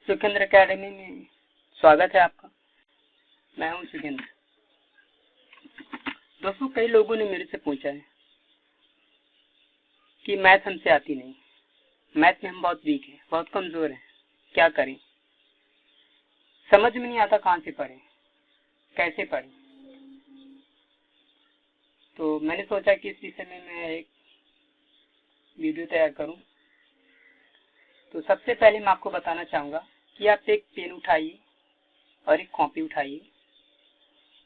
Sukhendra academy में स्वागत है आपका। मैं हूं सुखेंद्र। दोस्तों, कई लोगों ने मेरे से पूछा है कि मैथ हमसे आती नहीं, मैथ में हम बहुत वीक हैं, बहुत कमजोर हैं, क्या करें, समझ में नहीं आता कहाँ से पढ़ें, कैसे पढ़ें। तो मैंने सोचा कि इस विषय में मैं एक वीडियो तैयार करूं। तो सबसे पहले मैं आपको बताना चाहूंगा कि आप एक पेन उठाइए और एक कॉपी उठाइए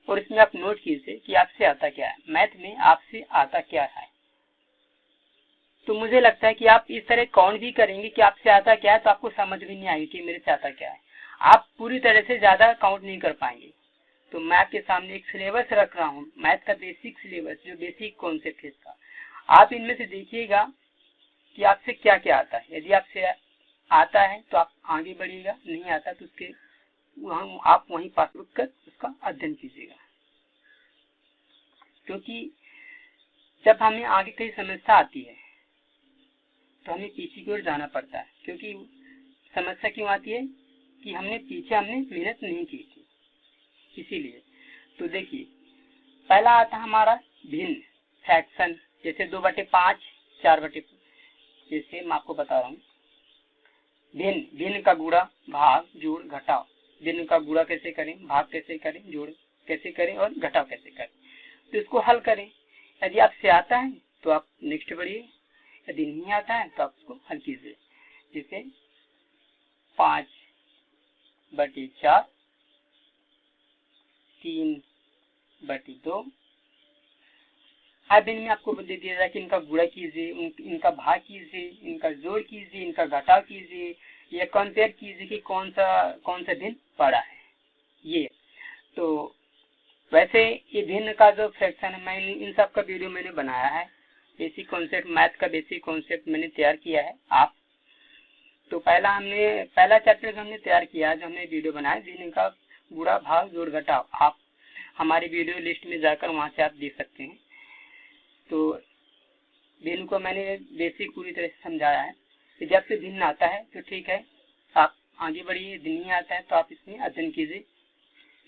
और इसमें आप नोट कीजिए कि आपसे आता क्या है, मैथ में आपसे आता क्या है। तो मुझे लगता है कि आप इस तरह काउंट भी करेंगे कि आपसे आता क्या है, तो आपको समझ भी नहीं आएगी कि मेरे से आता क्या है। आप पूरी तरह से ज्यादा काउंट नहीं कर पाएंगे। तो मैं आपके सामने एक सिलेबस रख रहा हूँ, मैथ का बेसिक सिलेबस, जो बेसिक कॉन्सेप्ट है इसका। आप इनमें से देखिएगा कि आपसे क्या क्या आता है। यदि आपसे आता है तो आप आगे बढ़िएगा, नहीं आता तो उसके आप वहीं पास रुक कर उसका अध्ययन कीजिएगा। क्योंकि जब हमें आगे कोई समस्या आती है तो हमें पीछे की ओर जाना पड़ता है। क्योंकि समस्या क्यों आती है कि हमने मेहनत नहीं की थी, इसीलिए। तो देखिए, पहला आता है हमारा भिन्न फ्रैक्शन, जैसे 2/5, 4/5। जैसे मैं आपको बता रहा हूँ, भिन्न का गुणा, भाग, जोड़, घटाव। भिन्न का गुणा कैसे करें, भाग कैसे करें, जोड़ कैसे करें और घटाव कैसे करें। तो इसको हल करें। यदि आपसे आता है तो आप नेक्स्ट बढ़िए, यदि नहीं आता है तो आप उसको हल कीजिए। जैसे 5/4, 3/2। अब इनमें आपको दे दिया जाए कि इनका गुणा कीजिए, इनका भाग कीजिए, इनका जोड़ कीजिए, इनका घटाव कीजिए, या कंपेयर कीजिए कि कौन सा भिन्न बड़ा है। ये तो वैसे ये भिन्न का जो फ्रैक्शन है, मैं इन सब का वीडियो मैंने बनाया है। बेसिक कॉन्सेप्ट, मैथ का बेसिक कॉन्सेप्ट मैंने तैयार किया है। आप तो पहला चैप्टर जो हमने तैयार किया है, जो हमने वीडियो बनाया, भिन्न का गुणा, भाग, जोड़, घटाव, आप हमारी वीडियो लिस्ट में जाकर वहां से आप देख सकते हैं। तो भिन्न को मैंने बेसिक पूरी तरह से समझाया है कि जब से भिन्न आता है तो ठीक है, आप आगे बढ़िए। यदि नहीं आता है तो आप इसमें अध्ययन कीजिए।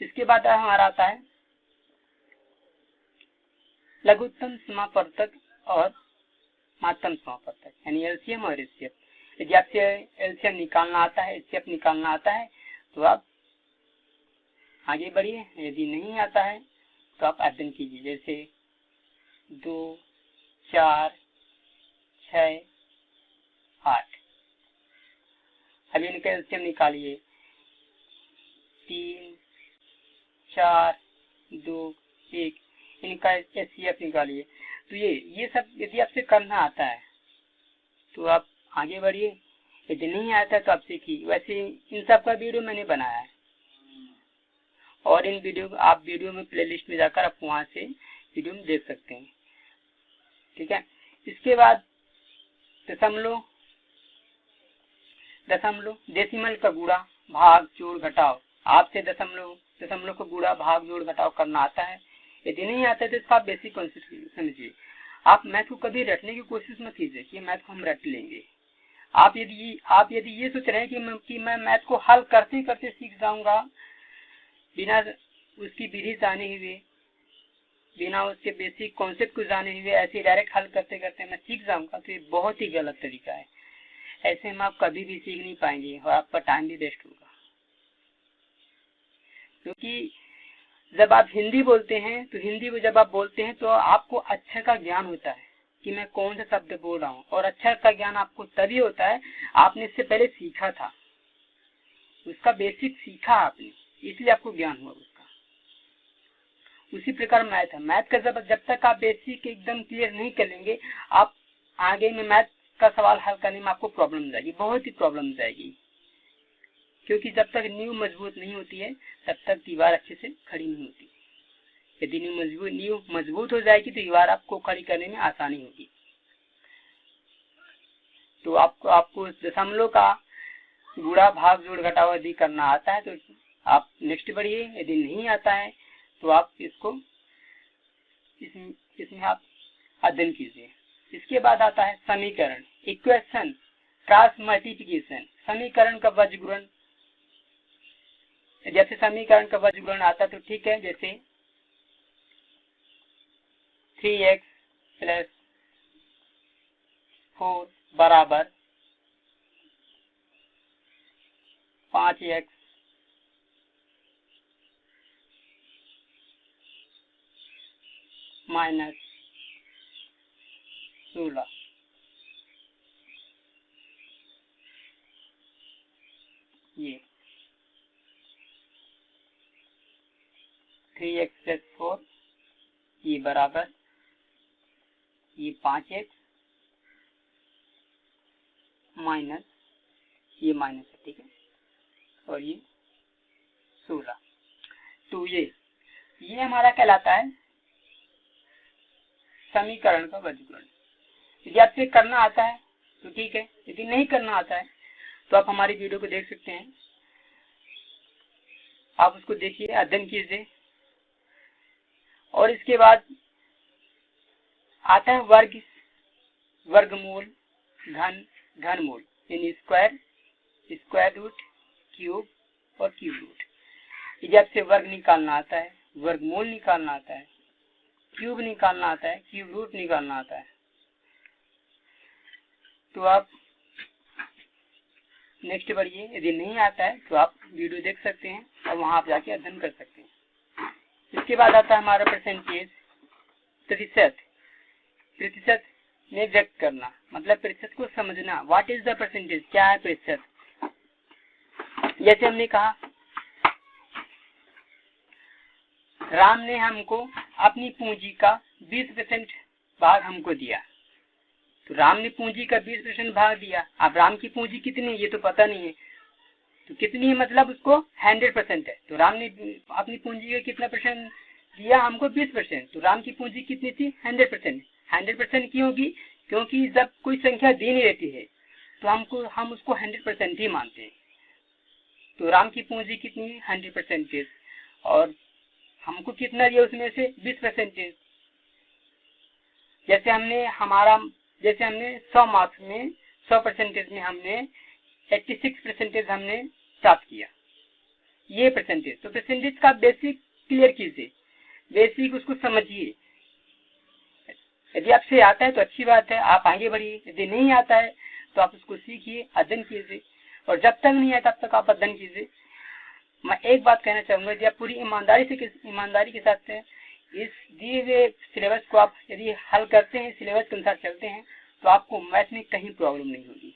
इसके बाद हमारा आता है लघुत्तम समापवर्तक और महत्तम समापवर्तक, यानी एलसीएम और एचसीएफ। यदि आपसे एलसीएम निकालना आता है, एचसीएफ निकालना आता है तो आप आगे बढ़िए। यदि नहीं आता है तो आप अध्ययन कीजिए। जैसे 2, 4, 6, 8। अब इनका एलसीएम निकालिए, 3, 4, 2, 1। इनका एचसीएफ निकालिए। तो ये सब यदि आपसे करना आता है तो आप आगे बढ़िए, यदि नहीं आता तो आप सीखिए। वैसे इन सब का वीडियो मैंने बनाया है और इन वीडियो में प्लेलिस्ट में जाकर आप वहां से वीडियो में देख सकते हैं। ठीक है। इसके बाद दशमलव, डेसिमल का गुणा, भाग, जोड़, घटाव। आपसे दशमलव को गुणा, भाग, जोड़, घटाव करना आता है। यदि नहीं आता है तो इसका बेसिक कॉन्सेप्ट समझिए। आप मैथ को कभी रटने की कोशिश मत कीजिए कि मैथ को हम रट लेंगे। आप यदि ये सोच रहे हैं कि मैं मैथ को हल करते करते सीख जाऊंगा, बिना उसकी विधि जाने हुए, बिना उसके बेसिक कॉन्सेप्ट को जाने हुए ऐसे डायरेक्ट हल करते करते मैं सीख जाऊंगा, तो ये बहुत ही गलत तरीका है। ऐसे में आप कभी भी सीख नहीं पाएंगे और आपका टाइम भी वेस्ट होगा। क्योंकि जब आप हिंदी बोलते हैं तो आपको अक्षर का ज्ञान होता है कि मैं कौन सा शब्द बोल रहा हूँ। और अक्षर का ज्ञान आपको तभी होता है आपने इससे पहले सीखा था, उसका बेसिक सीखा आपने, इसलिए आपको ज्ञान हुआ उसका। उसी प्रकार मैथ है। मैथ का जब तक आप बेसिक एकदम क्लियर नहीं कर लेंगे, आप आगे में मैथ का सवाल हल करने में आपको प्रॉब्लम जाएगी, बहुत ही प्रॉब्लम जाएगी। क्योंकि जब तक नींव मजबूत नहीं होती है तब तक दीवार अच्छे से खड़ी नहीं होती। यदि नींव मजबूत हो जाएगी तो दीवार आपको खड़ी करने में आसानी होगी। तो आपको दशमलव का गुणा, भाग, जोड़, घटाव यदि करना आता है तो आप नेक्स्ट बढ़िए। यदि नहीं आता है तो आप इसमें आप अध्ययन कीजिए। इसके बाद आता है समीकरण, इक्वेशन, क्रॉस मल्टीप्लिकेशन। समीकरण का बीजगुणन जब से समीकरण का वर्गीकरण आता तो ठीक है, जैसे 3x प्लस 4 बराबर 5x माइनस 16। ये 3x प्लस 4 ये बराबर ये 5x माइनस ये माइनस है, ठीक है, और ये 16। तो ये हमारा कहलाता है समीकरण का वर्गीकरण। यदि आपसे करना आता है तो ठीक है, यदि नहीं करना आता है तो आप हमारी वीडियो को देख सकते हैं, आप उसको देखिए, अध्ययन कीजिए। और इसके बाद आता है वर्गमूल, घनमूल, यानी स्क्वायर, स्क्वायर रूट, क्यूब और क्यूब रूट। यदि आपसे वर्ग निकालना आता है, वर्गमूल निकालना आता है, क्यूब निकालना आता है, क्यूब रूट निकालना आता है, तो आप नेक्स्ट बढ़िए। यदि नहीं आता है तो आप वीडियो देख सकते हैं और वहां आप जाके अध्ययन कर सकते हैं। इसके बाद आता है हमारा परसेंटेज, प्रतिशत में व्यक्त करना, मतलब प्रतिशत को समझना। व्हाट इज द परसेंटेज, क्या है प्रतिशत। जैसे हमने कहा राम ने हमको अपनी पूंजी का 20% भाग हमको दिया, तो राम ने पूंजी का 20% भाग दिया। अब राम की पूंजी कितनी है ये तो पता नहीं है, तो कितनी है मतलब उसको 100% है, तो राम ने अपनी पूंजी का कितना परसेंट दिया हमको 20%, तो राम की पूंजी कितनी थी 100%। 100% क्यों होगी, क्योंकि जब कोई संख्या दी नहीं रहती है तो हम उसको 100% ही मानते हैं। तो राम की पूंजी कितनी है 100%, और हमको कितना दिया उसमें से 20%। जैसे हमने 100 मार्क्स में 100% में हमने 86% हमने प्राप्त किया, ये परसेंटेज। तो परसेंटेज का बेसिक क्लियर कीजिए, बेसिक उसको समझिए। यदि आपसे आता है तो अच्छी बात है, आप आगे बढ़िए। यदि नहीं आता है तो आप उसको सीखिए, अध्ययन कीजिए, और जब तक नहीं आए तब तक आप अध्ययन कीजिए। मैं एक बात कहना चाहूंगा, यदि आप पूरी ईमानदारी के साथ इस दिए हुए सिलेबस को आप यदि हल करते हैं, सिलेबस के अनुसार चलते हैं, तो आपको मैथ में कहीं प्रॉब्लम नहीं होगी,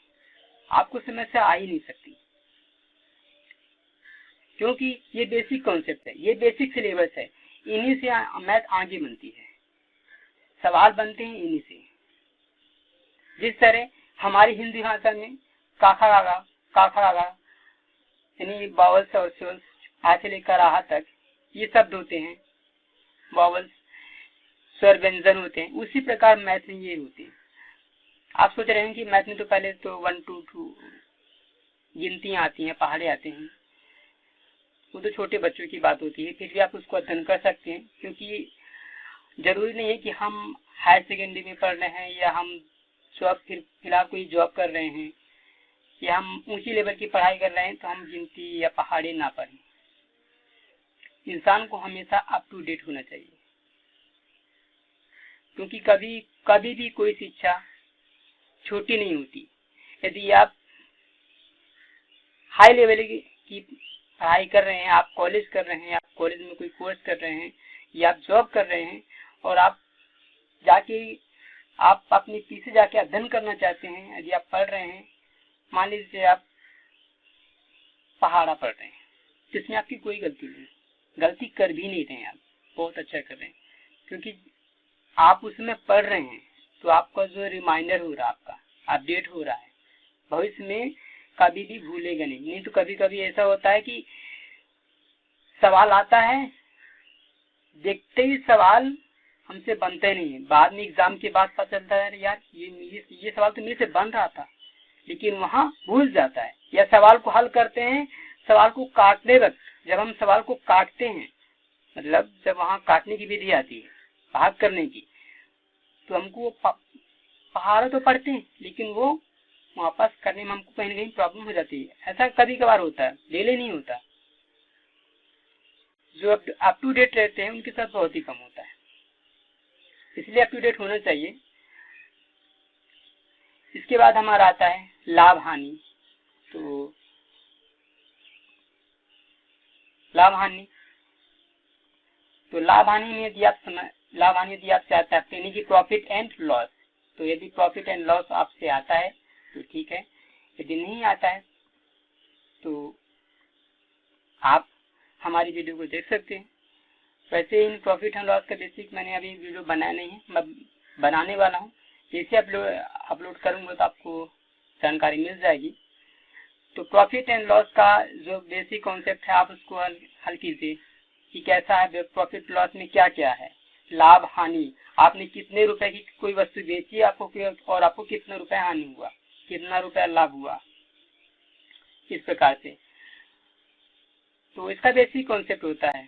आपको समस्या आ ही नहीं सकती, क्योंकि ये बेसिक कॉन्सेप्ट है, ये बेसिक सिलेबस है। इन्हीं से मैथ आगे बनती है, सवाल बनते हैं इन्हीं से। जिस तरह हमारी हिंदी भाषा में काखा गागा यानी बावल्स और स्वर्स आ से लेकर आहा तक ये शब्द होते हैं, बावल्स स्वर व्यंजन होते हैं, उसी प्रकार मैथ में ये होते हैं। आप सोच रहे हैं कि मैथ में तो पहले तो 1 2 2 गिनतियां आती हैं, पहाड़े आते हैं, वो तो छोटे बच्चों की बात होती है, फिर भी आप उसको अध्ययन कर सकते हैं, क्योंकि जरूरी नहीं है कि हम हायर सेकेंडरी में पढ़ रहे हैं या हम फिलहाल कोई जॉब कर रहे हैं या हम ऊंची लेवल की पढ़ाई कर रहे हैं तो हम गिनती या पहाड़े ना पढ़ें। इंसान को हमेशा अप टू डेट होना चाहिए, क्योंकि कभी भी कोई शिक्षा छोटी नहीं होती। यदि आप हाई लेवल की पढ़ाई कर रहे हैं, आप कॉलेज कर रहे हैं, आप कॉलेज में कोई कोर्स कर रहे हैं या आप जॉब कर रहे हैं, और आप अपने पीछे जाके अध्ययन करना चाहते हैं, यदि आप पढ़ रहे हैं, मान लीजिए आप पहाड़ा पढ़ रहे हैं, तो इसमें आपकी कोई गलती नहीं, गलती कर भी नहीं रहे हैं, आप बहुत अच्छा कर रहे हैं, क्योंकि आप उसमें पढ़ रहे हैं, तो आपका जो रिमाइंडर हो रहा है, आपका अपडेट हो रहा है, भविष्य में कभी भी भूलेगा नहीं। तो कभी कभी ऐसा होता है कि सवाल आता है, देखते ही सवाल हमसे बनते नहीं है, बाद में एग्जाम के बाद पता चलता है यार ये सवाल तो मेरे से बन रहा था, लेकिन वहाँ भूल जाता है। या सवाल को हल करते हैं, सवाल को काटने वक्त जब हम सवाल को काटते हैं, मतलब जब वहाँ काटने की विधि आती है भाग करने की, तो हमको पहाड़ा तो पढ़ते हैं, लेकिन वो वापस करने में हमको कहीं ना कहीं प्रॉब्लम हो जाती है। ऐसा कभी कभार होता है, डेली नहीं होता। जो अप टू डेट रहते हैं उनके साथ बहुत ही कम होता है, इसलिए अप टू डेट होना चाहिए। इसके बाद हमारा आता है लाभ हानि। तो लाभ हानि में यदि आपसे आता है यानी कि प्रॉफिट एंड लॉस, तो यदि प्रॉफिट एंड लॉस आपसे आता है तो ठीक है, यदि नहीं आता है तो आप हमारी वीडियो को देख सकते हैं। वैसे इन प्रॉफिट एंड लॉस का बेसिक मैंने अभी वीडियो बनाया नहीं है, मैं बनाने वाला हूँ, जैसे अपलोड करूँगा तो आपको जानकारी मिल जाएगी। तो प्रॉफिट एंड लॉस का जो बेसिक कॉन्सेप्ट है आप उसको हल कीजिए कि कैसा है प्रॉफिट लॉस में क्या क्या है। लाभ हानि, आपने कितने रुपए की कोई वस्तु बेची और आपको कितना रुपए हानि हुआ, कितना रुपया लाभ हुआ, इस प्रकार से। तो इसका बेसिक कॉन्सेप्ट होता है।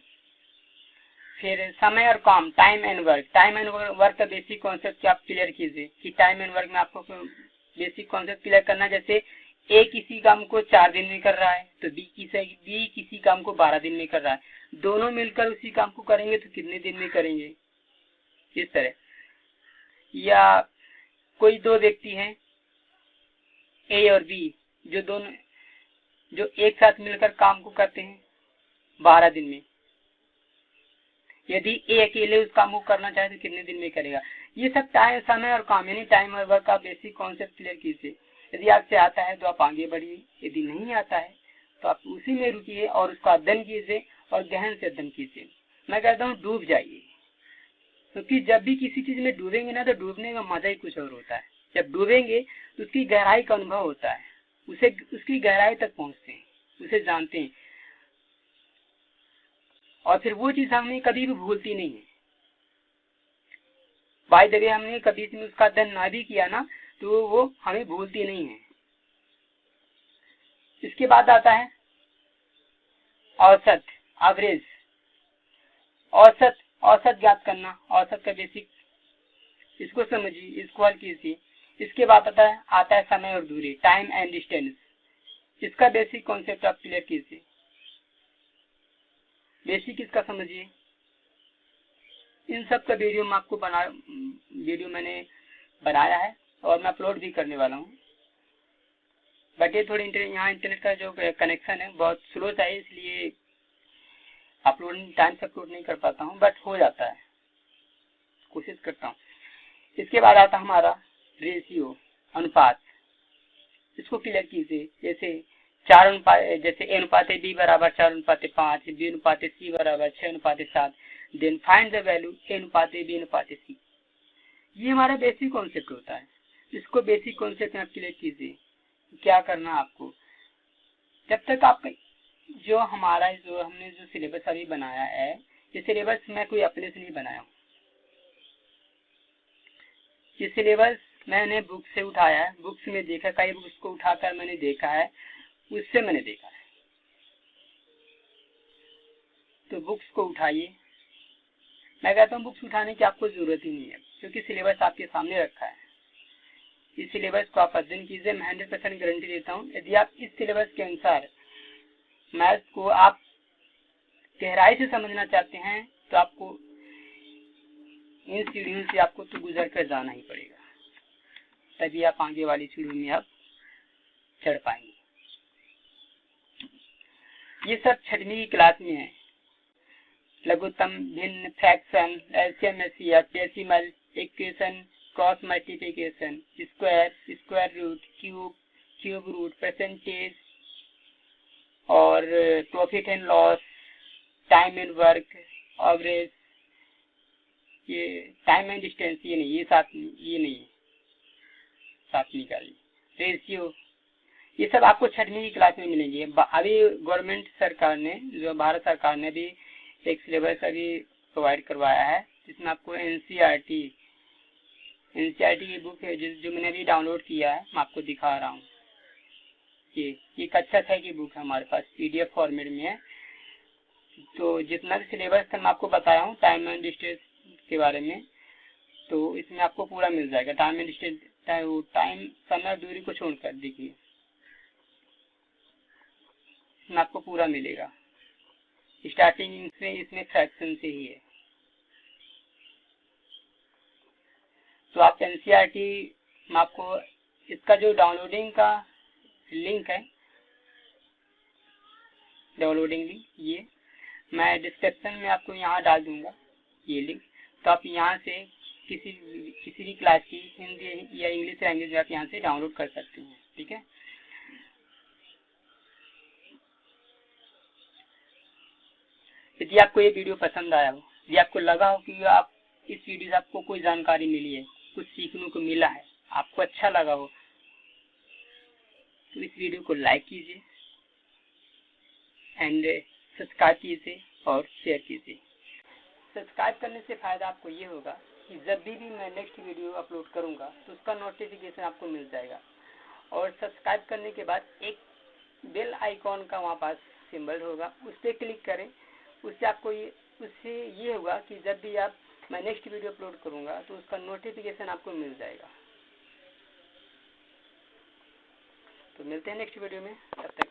फिर समय और काम, टाइम एंड वर्क का बेसिक कॉन्सेप्ट आप क्लियर कीजिए कि टाइम एंड वर्क में आपको बेसिक कॉन्सेप्ट क्लियर करना। जैसे ए किसी काम को 4 दिन में कर रहा है तो बी किसी काम को 12 दिन में कर रहा है, दोनों मिलकर उसी काम को करेंगे तो कितने दिन में करेंगे, इस तरह। या कोई दो व्यक्ति हैं ए और बी, जो एक साथ मिलकर काम को करते हैं 12 दिन में, यदि ए अकेले उस काम को करना चाहे तो कितने दिन में करेगा। ये सब समय और काम यानी टाइम और वर्क का बेसिक कॉन्सेप्ट क्लियर कीजिए। यदि आपसे आता है तो आप आगे बढ़िए, यदि नहीं आता है तो आप उसी में रुकिए और उसका अध्ययन कीजिए और गहन से अध्ययन कीजिए। मैं कहता हूँ डूब जाइए, क्योंकि जब भी किसी चीज में डूबेंगे ना तो डूबने का मजा ही कुछ और होता है। जब डूबेंगे तो उसकी गहराई का अनुभव होता है, उसकी गहराई तक पहुंचते हैं, उसे जानते हैं, और फिर वो चीज हमें कभी भी भूलती नहीं है। बाय द वे हमने कभी उसका अध्ययन ना भी किया ना तो वो हमें भूलती नहीं है। इसके बाद आता है औसत, एवरेज। औसत ज्ञात करना, औसत का बेसिक, इसको समझिए, इसको हल कीजिए। इसके बाद आता है समय और दूरी, टाइम एंड डिस्टेंस। इसका बेसिक कॉन्सेप्ट आप क्लियर कीजिए, बेसिक इसका समझिए। इन सब का वीडियो मैंने बनाया है और मैं अपलोड भी करने वाला हूँ, बट ये थोड़ी यहाँ इंटरनेट का जो कनेक्शन है बहुत स्लो है, इसलिए टाइम से अपलोड नहीं कर पाता हूँ, बट हो जाता है, कोशिश करता हूँ। इसके बाद आता हमारा रेशियो, अनुपात। इसको क्लियर कीजिए। जैसे A/B बराबर 4/5, B/C बराबर 6/7, then find the value A/B/C। ये हमारा बेसिक कॉन्सेप्ट होता है। इसको बेसिक कॉन्सेप्ट में आप क्लियर कीजिए। क्या करना आपको, जब तक आप हमने जो सिलेबस अभी बनाया है, ये सिलेबस मैं कोई अपने से नहीं बनाया हूँ, ये सिलेबस मैंने बुक से उठाया है, बुक्स में देखा, कई बुक्स को उठाकर मैंने देखा है, उससे मैंने देखा है। तो बुक्स को उठाइए। मैं कहता हूँ बुक्स उठाने की आपको जरूरत ही नहीं है, क्योंकि सिलेबस आपके सामने रखा है। इस सिलेबस को आप अध्ययन कीजिए, मैं 100% गारंटी देता हूँ। यदि आप इस सिलेबस के अनुसार मैथ को आप गहराई से समझना चाहते हैं तो आपको इन सीढ़ियों से आपको तो गुजर कर जाना ही पड़ेगा, तभी आप आगे वाली सीढ़ियों में आप चढ़ पाएंगे। ये सब 6वीं की क्लास में है। लघुत्तम, भिन्न, fraction, LCM, decimal, equation, cross multiplication, square root, cube root, percentage और profit and loss, time and work, average, ये टाइम एंड डिस्टेंस, ये नहीं, ये नहीं है, 7वीं का रेशियो, ये सब आपको 6वीं की क्लास में मिलेंगे। अभी गवर्नमेंट सरकार ने, जो भारत सरकार ने भी एक सिलेबस अभी प्रोवाइड करवाया है, जिसमें आपको एनसीईआरटी की बुक है, जो मैंने अभी डाउनलोड किया है, मैं आपको दिखा रहा हूँ। ये कक्षा 6 की बुक है, हमारे पास पीडीएफ फॉर्मेट में है। तो जितना भी सिलेबस था मैं आपको बताया हूँ टाइम एंड डिस्टेंस के बारे में, तो इसमें आपको पूरा मिल जाएगा। टाइम एंड डिस्टेंस, टाइम, समय और दूरी को छोड़कर देखिए, इसमें आपको पूरा मिलेगा। स्टार्टिंग से इसमें फ्रैक्शन से ही है। तो आप एनसीईआरटी में आपको इसका जो डाउनलोडिंग का लिंक है, डाउनलोडिंग लिंक, ये मैं डिस्क्रिप्शन में आपको यहाँ डाल दूंगा ये लिंक। तो आप यहाँ से किसी भी क्लास की हिंदी या इंग्लिश लैंग्वेज में आप यहाँ से डाउनलोड कर सकते हैं। ठीक है। यदि आपको ये वीडियो पसंद आया हो, यदि आपको लगा हो कि आप इस वीडियो से आपको कोई जानकारी मिली है, कुछ सीखने को मिला है, आपको अच्छा लगा हो, तो इस वीडियो को लाइक कीजिए एंड सब्सक्राइब कीजिए और शेयर कीजिए। सब्सक्राइब करने से फ़ायदा आपको ये होगा कि जब भी मैं नेक्स्ट वीडियो अपलोड करूँगा तो उसका नोटिफिकेशन आपको मिल जाएगा। और सब्सक्राइब करने के बाद एक बेल आइकॉन का वहाँ पास सिंबल होगा, उस पर क्लिक करें। उससे ये होगा कि जब भी मैं नेक्स्ट वीडियो अपलोड करूँगा तो उसका नोटिफिकेशन आपको मिल जाएगा। तो मिलते हैं नेक्स्ट वीडियो में, तब तक